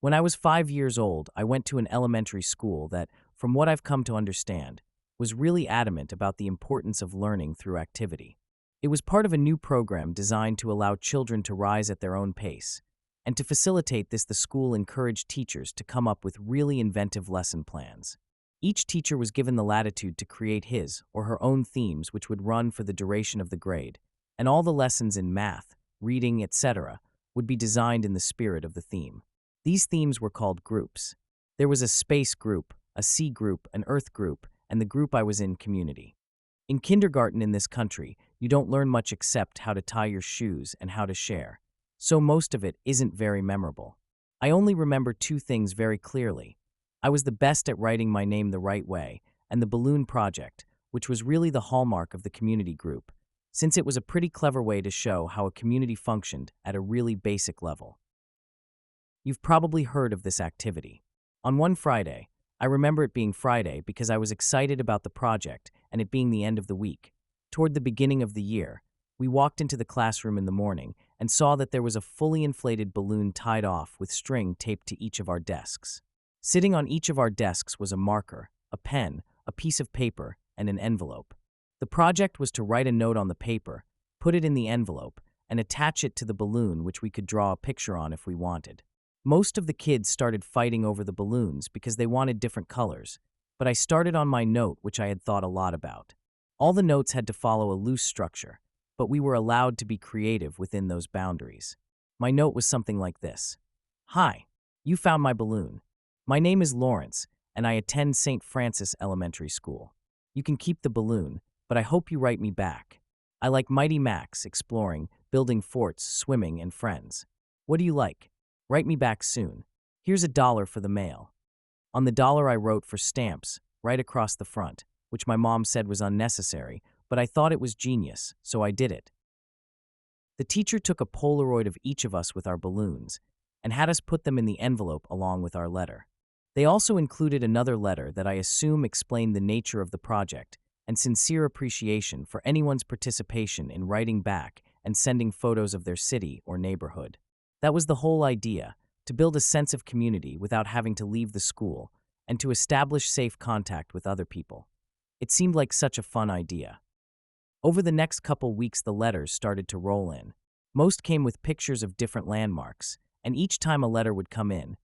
When I was 5 years old, I went to an elementary school that, from what I've come to understand, was really adamant about the importance of learning through activity. It was part of a new program designed to allow children to rise at their own pace. And to facilitate this, the school encouraged teachers to come up with really inventive lesson plans. Each teacher was given the latitude to create his or her own themes which would run for the duration of the grade, and all the lessons in math, reading, etc., would be designed in the spirit of the theme. These themes were called groups. There was a space group, a sea group, an earth group, and the group I was in, community. In kindergarten in this country, you don't learn much except how to tie your shoes and how to share. So most of it isn't very memorable. I only remember two things very clearly. I was the best at writing my name the right way, and the balloon project, which was really the hallmark of the community group, since it was a pretty clever way to show how a community functioned at a really basic level. You've probably heard of this activity. On one Friday, I remember it being Friday because I was excited about the project and it being the end of the week. Toward the beginning of the year, we walked into the classroom in the morning and saw that there was a fully inflated balloon tied off with string taped to each of our desks. Sitting on each of our desks was a marker, a pen, a piece of paper, and an envelope. The project was to write a note on the paper, put it in the envelope, and attach it to the balloon, which we could draw a picture on if we wanted. Most of the kids started fighting over the balloons because they wanted different colors, but I started on my note, which I had thought a lot about. All the notes had to follow a loose structure, but we were allowed to be creative within those boundaries. My note was something like this. Hi, you found my balloon. My name is Lawrence, and I attend St. Francis Elementary School. You can keep the balloon, but I hope you write me back. I like Mighty Max, exploring, building forts, swimming, and friends. What do you like? Write me back soon. Here's $1 for the mail. On the dollar I wrote for stamps, right across the front, which my mom said was unnecessary, but I thought it was genius, so I did it. The teacher took a Polaroid of each of us with our balloons and had us put them in the envelope along with our letter. They also included another letter that I assume explained the nature of the project and sincere appreciation for anyone's participation in writing back and sending photos of their city or neighborhood. That was the whole idea, to build a sense of community without having to leave the school and to establish safe contact with other people. It seemed like such a fun idea. Over the next couple weeks, the letters started to roll in. Most came with pictures of different landmarks, and each time a letter would come in,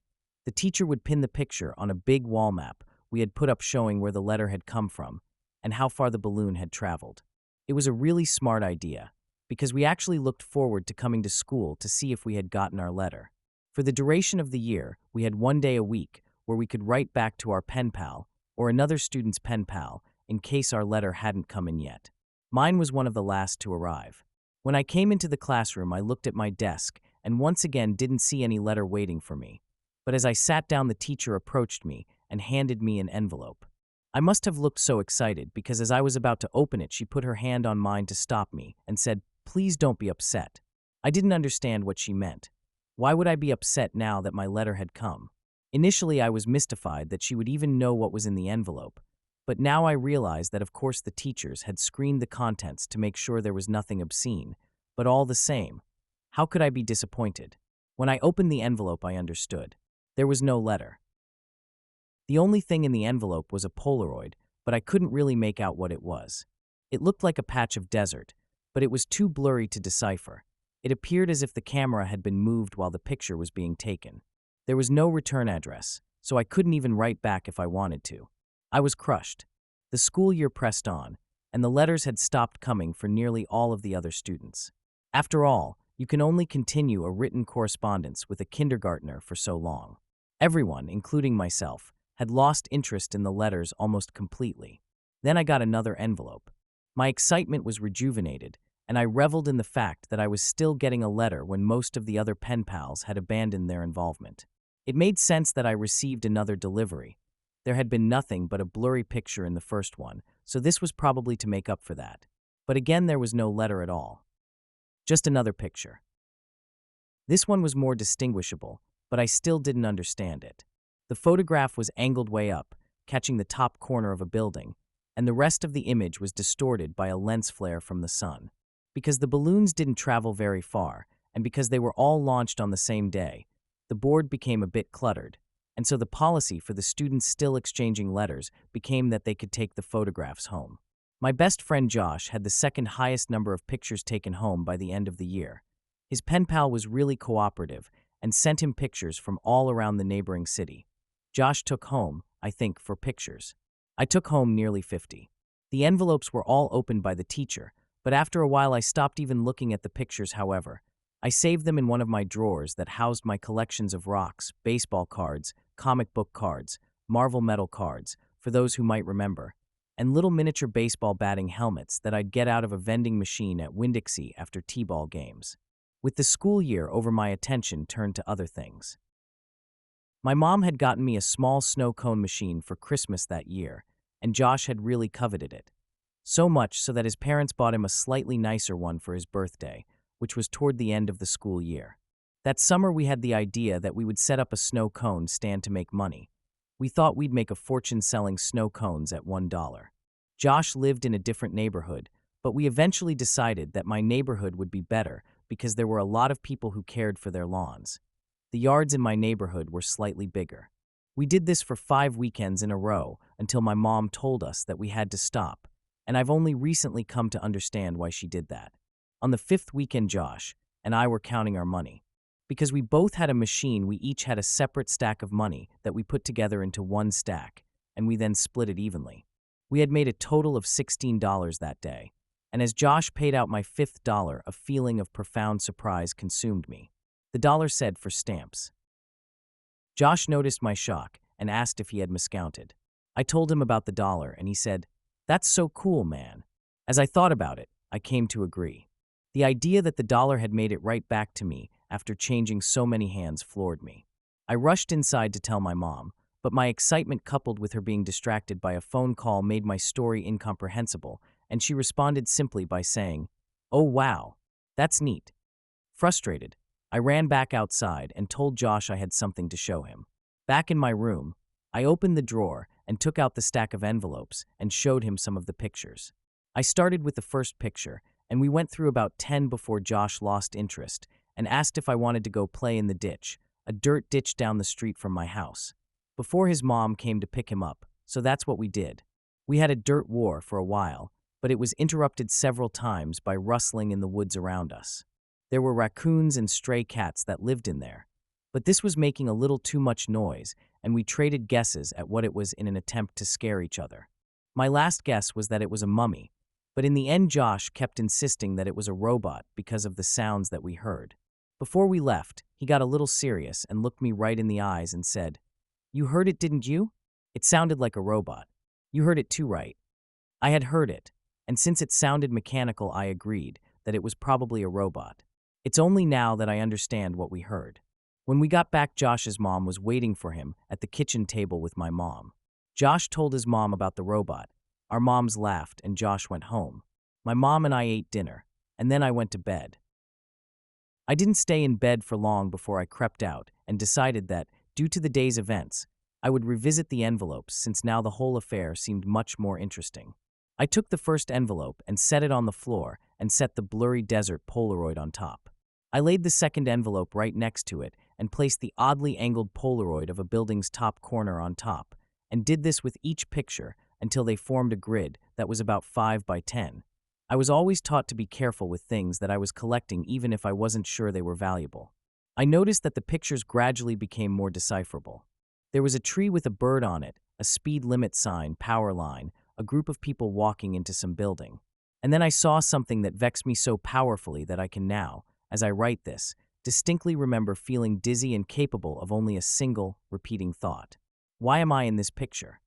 the teacher would pin the picture on a big wall map we had put up showing where the letter had come from and how far the balloon had traveled. It was a really smart idea, because we actually looked forward to coming to school to see if we had gotten our letter. For the duration of the year, we had one day a week where we could write back to our pen pal or another student's pen pal in case our letter hadn't come in yet. Mine was one of the last to arrive. When I came into the classroom, I looked at my desk and once again didn't see any letter waiting for me. But as I sat down, the teacher approached me and handed me an envelope. I must have looked so excited because as I was about to open it, she put her hand on mine to stop me and said, "Please don't be upset." I didn't understand what she meant. Why would I be upset now that my letter had come? Initially, I was mystified that she would even know what was in the envelope, but now I realized that of course the teachers had screened the contents to make sure there was nothing obscene, but all the same, how could I be disappointed? When I opened the envelope, I understood. There was no letter. The only thing in the envelope was a Polaroid, but I couldn't really make out what it was. It looked like a patch of desert, but it was too blurry to decipher. It appeared as if the camera had been moved while the picture was being taken. There was no return address, so I couldn't even write back if I wanted to. I was crushed. The school year pressed on, and the letters had stopped coming for nearly all of the other students. After all, you can only continue a written correspondence with a kindergartner for so long. Everyone, including myself, had lost interest in the letters almost completely. Then I got another envelope. My excitement was rejuvenated, and I reveled in the fact that I was still getting a letter when most of the other pen pals had abandoned their involvement. It made sense that I received another delivery. There had been nothing but a blurry picture in the first one, so this was probably to make up for that. But again, there was no letter at all. Just another picture. This one was more distinguishable, but I still didn't understand it. The photograph was angled way up, catching the top corner of a building, and the rest of the image was distorted by a lens flare from the sun. Because the balloons didn't travel very far, and because they were all launched on the same day, The board became a bit cluttered, and so the policy for the students still exchanging letters became that they could take the photographs home. My best friend Josh had the second highest number of pictures taken home by the end of the year. His pen pal was really cooperative and sent him pictures from all around the neighboring city. Josh took home, I think, for pictures. I took home nearly 50. The envelopes were all opened by the teacher, but after a while I stopped even looking at the pictures, however. I saved them in one of my drawers that housed my collections of rocks, baseball cards, comic book cards, Marvel metal cards, for those who might remember, and little miniature baseball batting helmets that I'd get out of a vending machine at Winn-Dixie after t-ball games. With the school year over, my attention turned to other things. My mom had gotten me a small snow cone machine for Christmas that year, and Josh had really coveted it. So much so that his parents bought him a slightly nicer one for his birthday, which was toward the end of the school year. That summer we had the idea that we would set up a snow cone stand to make money. We thought we'd make a fortune selling snow cones at $1. Josh lived in a different neighborhood, but we eventually decided that my neighborhood would be better because there were a lot of people who cared for their lawns. The yards in my neighborhood were slightly bigger. We did this for 5 weekends in a row until my mom told us that we had to stop, and I've only recently come to understand why she did that. On the 5th weekend, Josh and I were counting our money. Because we both had a machine, we each had a separate stack of money that we put together into one stack, and we then split it evenly. We had made a total of $16 that day, and as Josh paid out my 5th dollar, a feeling of profound surprise consumed me. The dollar said for stamps. Josh noticed my shock and asked if he had miscounted. I told him about the dollar, and he said, "That's so cool, man." As I thought about it, I came to agree. The idea that the dollar had made it right back to me after changing so many hands floored me. I rushed inside to tell my mom, but my excitement coupled with her being distracted by a phone call made my story incomprehensible, and she responded simply by saying, "Oh wow, that's neat." Frustrated, I ran back outside and told Josh I had something to show him. Back in my room, I opened the drawer and took out the stack of envelopes and showed him some of the pictures. I started with the first picture, and we went through about 10 before Josh lost interest and asked if I wanted to go play in the ditch, a dirt ditch down the street from my house, before his mom came to pick him up, so that's what we did. We had a dirt war for a while, but it was interrupted several times by rustling in the woods around us. There were raccoons and stray cats that lived in there, but this was making a little too much noise, and we traded guesses at what it was in an attempt to scare each other. My last guess was that it was a mummy, but in the end Josh kept insisting that it was a robot because of the sounds that we heard. Before we left, he got a little serious and looked me right in the eyes and said, "You heard it, didn't you? It sounded like a robot." "You heard it too, right?" I had heard it, and since it sounded mechanical, I agreed that it was probably a robot. It's only now that I understand what we heard. When we got back, Josh's mom was waiting for him at the kitchen table with my mom. Josh told his mom about the robot. Our moms laughed, and Josh went home. My mom and I ate dinner, and then I went to bed. I didn't stay in bed for long before I crept out and decided that, due to the day's events, I would revisit the envelopes since now the whole affair seemed much more interesting. I took the first envelope and set it on the floor and set the blurry desert Polaroid on top. I laid the second envelope right next to it and placed the oddly angled Polaroid of a building's top corner on top, and did this with each picture until they formed a grid that was about 5 by 10. I was always taught to be careful with things that I was collecting even if I wasn't sure they were valuable. I noticed that the pictures gradually became more decipherable. There was a tree with a bird on it, a speed limit sign, power line, a group of people walking into some building. And then I saw something that vexed me so powerfully that I can now, as I write this, distinctly remember feeling dizzy and capable of only a single, repeating thought. Why am I in this picture?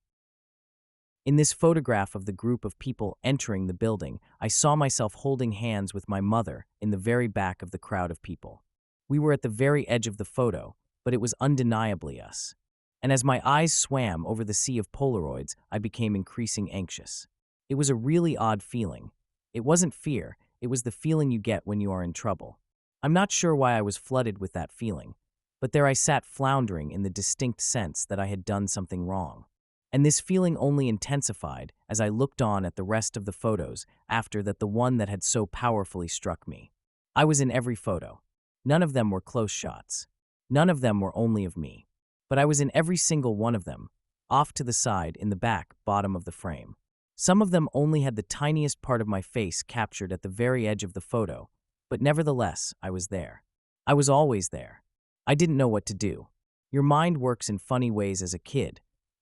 In this photograph of the group of people entering the building, I saw myself holding hands with my mother in the very back of the crowd of people. We were at the very edge of the photo, but it was undeniably us. And as my eyes swam over the sea of Polaroids, I became increasingly anxious. It was a really odd feeling. It wasn't fear, it was the feeling you get when you are in trouble. I'm not sure why I was flooded with that feeling, but there I sat floundering in the distinct sense that I had done something wrong. And this feeling only intensified as I looked on at the rest of the photos after that, the one that had so powerfully struck me. I was in every photo. None of them were close shots. None of them were only of me, but I was in every single one of them, off to the side in the back bottom of the frame. Some of them only had the tiniest part of my face captured at the very edge of the photo, but nevertheless, I was there. I was always there. I didn't know what to do. Your mind works in funny ways as a kid,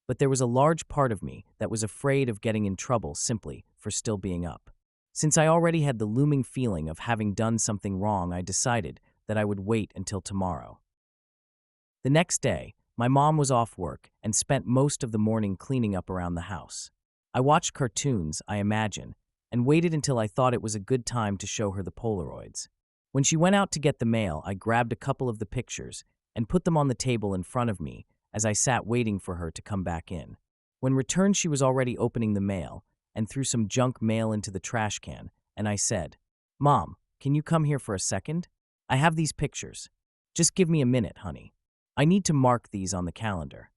but there was a large part of me that was afraid of getting in trouble simply for still being up. Since I already had the looming feeling of having done something wrong, I decided that I would wait until tomorrow. The next day, my mom was off work and spent most of the morning cleaning up around the house. I watched cartoons, I imagine, and waited until I thought it was a good time to show her the Polaroids. When she went out to get the mail, I grabbed a couple of the pictures and put them on the table in front of me as I sat waiting for her to come back in. When returned, she was already opening the mail and threw some junk mail into the trash can, and I said, "Mom, can you come here for a second? I have these pictures. Just give me a minute, honey. I need to mark these on the calendar."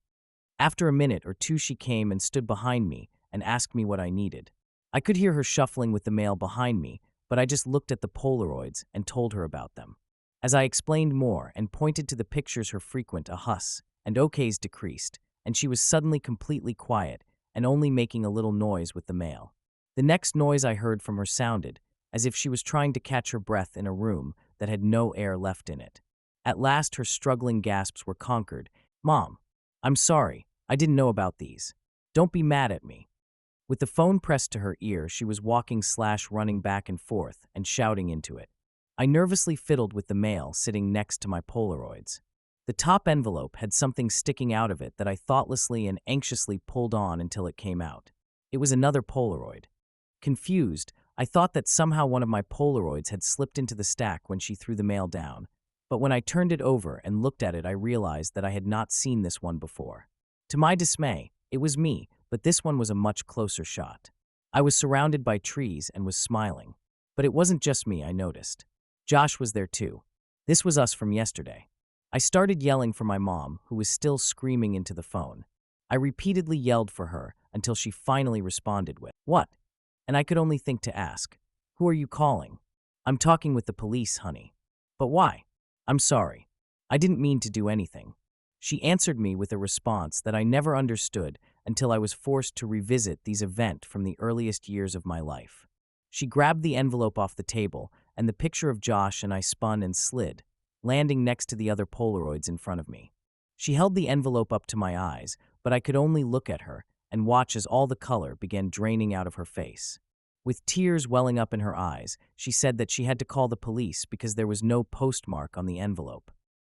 After a minute or two, she came and stood behind me and asked me what I needed. I could hear her shuffling with the mail behind me, but I just looked at the Polaroids and told her about them. As I explained more and pointed to the pictures, her frequent ahs and okays decreased, and she was suddenly completely quiet and only making a little noise with the mail. The next noise I heard from her sounded as if she was trying to catch her breath in a room that had no air left in it. At last, her struggling gasps were conquered. "Mom, I'm sorry. I didn't know about these. Don't be mad at me." With the phone pressed to her ear, she was walking/running back and forth and shouting into it. I nervously fiddled with the mail sitting next to my Polaroids. The top envelope had something sticking out of it that I thoughtlessly and anxiously pulled on until it came out. It was another Polaroid. Confused, I thought that somehow one of my Polaroids had slipped into the stack when she threw the mail down, but when I turned it over and looked at it, I realized that I had not seen this one before. To my dismay, it was me, but this one was a much closer shot. I was surrounded by trees and was smiling. But it wasn't just me, I noticed. Josh was there too. This was us from yesterday. I started yelling for my mom, who was still screaming into the phone. I repeatedly yelled for her until she finally responded with, "What?" And I could only think to ask, "Who are you calling?" "I'm talking with the police, honey." "But why?" "I'm sorry. I didn't mean to do anything." She answered me with a response that I never understood until I was forced to revisit these events from the earliest years of my life. She grabbed the envelope off the table, and the picture of Josh and I spun and slid, landing next to the other Polaroids in front of me. She held the envelope up to my eyes, but I could only look at her and watch as all the color began draining out of her face. With tears welling up in her eyes, she said that she had to call the police because there was no postmark on the envelope.